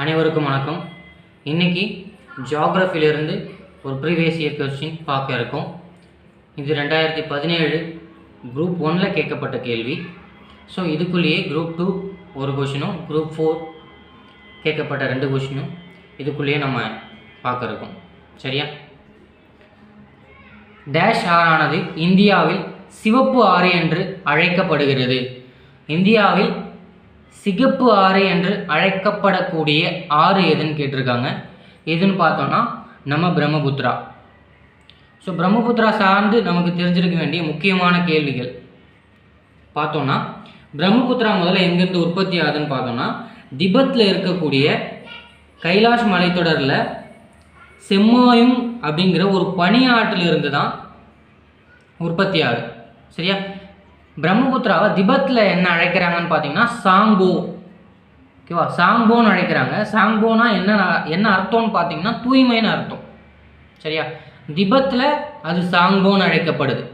அனைவருக்கும் வணக்கம். இன்றைக்கி ஜியாகிரஃபிலிருந்து ஒரு ப்ரீவியஸ் இயர் கொஸ்டின் பார்க்க இருக்கோம். இது 2017 குரூப் 1ல் கேட்கப்பட்ட கேள்வி. ஸோ இதுக்குள்ளேயே குரூப் 2 ஒரு கொஷினும் குரூப் 4 கேட்கப்பட்ட 2 கொஷினும் இதுக்குள்ளேயே நம்ம பார்க்க இருக்கோம். சரியா? டேஷ் ஆறானது இந்தியாவில் சிவப்பு ஆறு என்று அழைக்கப்படுகிறது. இந்தியாவில் சிகப்பு ஆறு என்று அழைக்கப்படக்கூடிய ஆறு எதுன்னு கேட்டிருக்காங்க. எதுன்னு பார்த்தோன்னா நம்ம பிரம்மபுத்திரா. ஸோ பிரம்மபுத்திரா சார்ந்து நமக்கு தெரிஞ்சிருக்க வேண்டிய முக்கியமான கேள்விகள் பார்த்தோன்னா, பிரம்மபுத்திரா முதல்ல எங்கேருந்து உற்பத்தி ஆகுதுன்னு பார்த்தோன்னா, திபெத்தில் இருக்கக்கூடிய கைலாஷ் மலைத்தொடரில் செம்மாயும் அப்படிங்கிற ஒரு பனியாற்றிலிருந்து தான் உற்பத்தி ஆகுது. சரியா? பிரம்மபுத்திராவை திபெத்தில் என்ன அழைக்கிறாங்கன்னு பார்த்தீங்கன்னா சாங்போ. ஓகேவா? சாங்போன்னு அழைக்கிறாங்க. சாங்போனா என்ன அர்த்தம்னு பார்த்தீங்கன்னா தூய்மைன்னு அர்த்தம். சரியா? திபெத்தில் அது சாங்போன்னு அழைக்கப்படுது.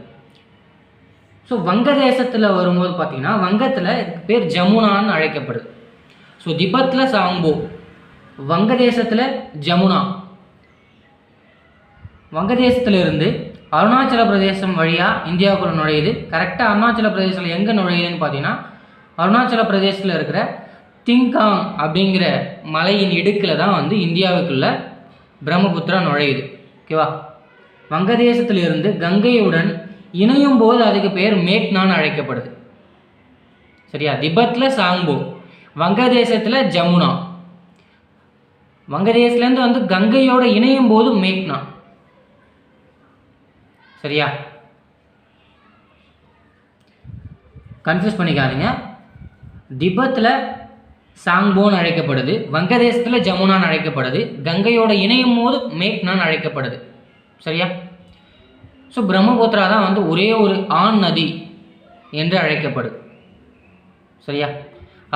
ஸோ வங்கதேசத்தில் வரும்போது பார்த்தீங்கன்னா வங்கத்தில் இதுக்கு பேர் ஜமுனான்னு அழைக்கப்படுது. ஸோ திபெத்தில் சாங்போ, வங்கதேசத்தில் ஜமுனா. வங்கதேசத்தில் இருந்து அருணாச்சல பிரதேசம் வழியாக இந்தியாவுக்குள்ள நுழையுது. கரெக்டாக அருணாச்சல பிரதேசத்தில் எங்கே நுழையுதுன்னு பார்த்தீங்கன்னா, அருணாச்சல பிரதேசத்தில் இருக்கிற திங்காங் அப்படிங்கிற மலையின் இடுக்கில் தான் இந்தியாவுக்குள்ள பிரம்மபுத்திரா நுழையுது. ஓகேவா? வங்கதேசத்தில் இருந்து கங்கையுடன் இணையும் போது அதுக்கு பேர் மேக்னான்னு அழைக்கப்படுது. சரியா? திபெத்தில் சாங்போ, வங்கதேசத்தில் ஜமுனா. வங்கதேசத்துலேருந்து கங்கையோட இணையும் போது மேக்னா. சரியா? கன்ஃபியூஸ் பண்ணிக்காதீங்க. திபெத்தில் சாங்போன்னு அழைக்கப்படுது, வங்கதேசத்தில் ஜமுனான்னு அழைக்கப்படுது, கங்கையோட இணையும் போது மேக்னான்னு அழைக்கப்படுது. சரியா? ஸோ பிரம்மபுத்திரா தான் ஒரே ஒரு ஆண் நதி என்று அழைக்கப்படுது. சரியா?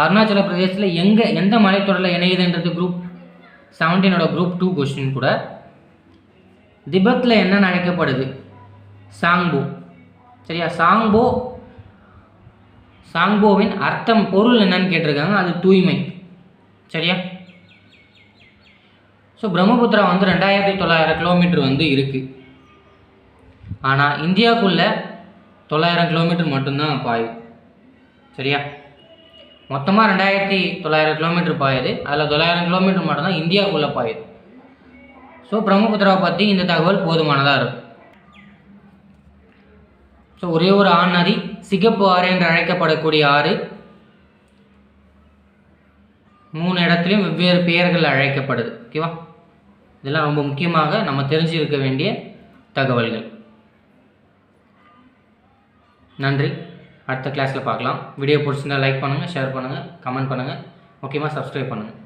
அருணாச்சல பிரதேசத்தில் எந்த மலைத்தொடரில் இணையுதுன்றது குரூப் 17 குரூப் 2 கொஸ்டின் கூட. திபெத்தில் என்னென்னு அழைக்கப்படுது? சாங்போ. சரியா? சாங்போவின் அர்த்தம், பொருள் என்னன்னு கேட்டிருக்காங்க. அது தூய்மை. சரியா? ஸோ பிரம்மபுத்திரா 2900 கிலோமீட்டர் இருக்குது. ஆனால் இந்தியாவுக்குள்ள 900 கிலோமீட்டர் மட்டும்தான் பாயுது. சரியா? மொத்தமாக 2900 கிலோமீட்டர் பாயுது. அதில் 900 கிலோமீட்டர் மட்டும்தான் இந்தியாவுக்குள்ளே பாயுது. ஸோ பிரம்மபுத்திராவை பற்றி இந்த தகவல் போதுமானதாக இருக்கும். ஸோ ஒரே ஒரு ஆண் நதி, சிகப்பு ஆறு என்று அழைக்கப்படக்கூடிய ஆறு, 3 இடத்துலையும் வெவ்வேறு பெயர்கள் அழைக்கப்படுது. ஓகேவா? இதெல்லாம் ரொம்ப முக்கியமாக நம்ம தெரிஞ்சிருக்க வேண்டிய தகவல்கள். நன்றி. அடுத்த கிளாஸில் பார்க்கலாம். வீடியோ பிடிச்சிருந்தால் லைக் பண்ணுங்கள், ஷேர் பண்ணுங்கள், கமெண்ட் பண்ணுங்கள், முக்கியமாக சப்ஸ்கிரைப் பண்ணுங்கள்.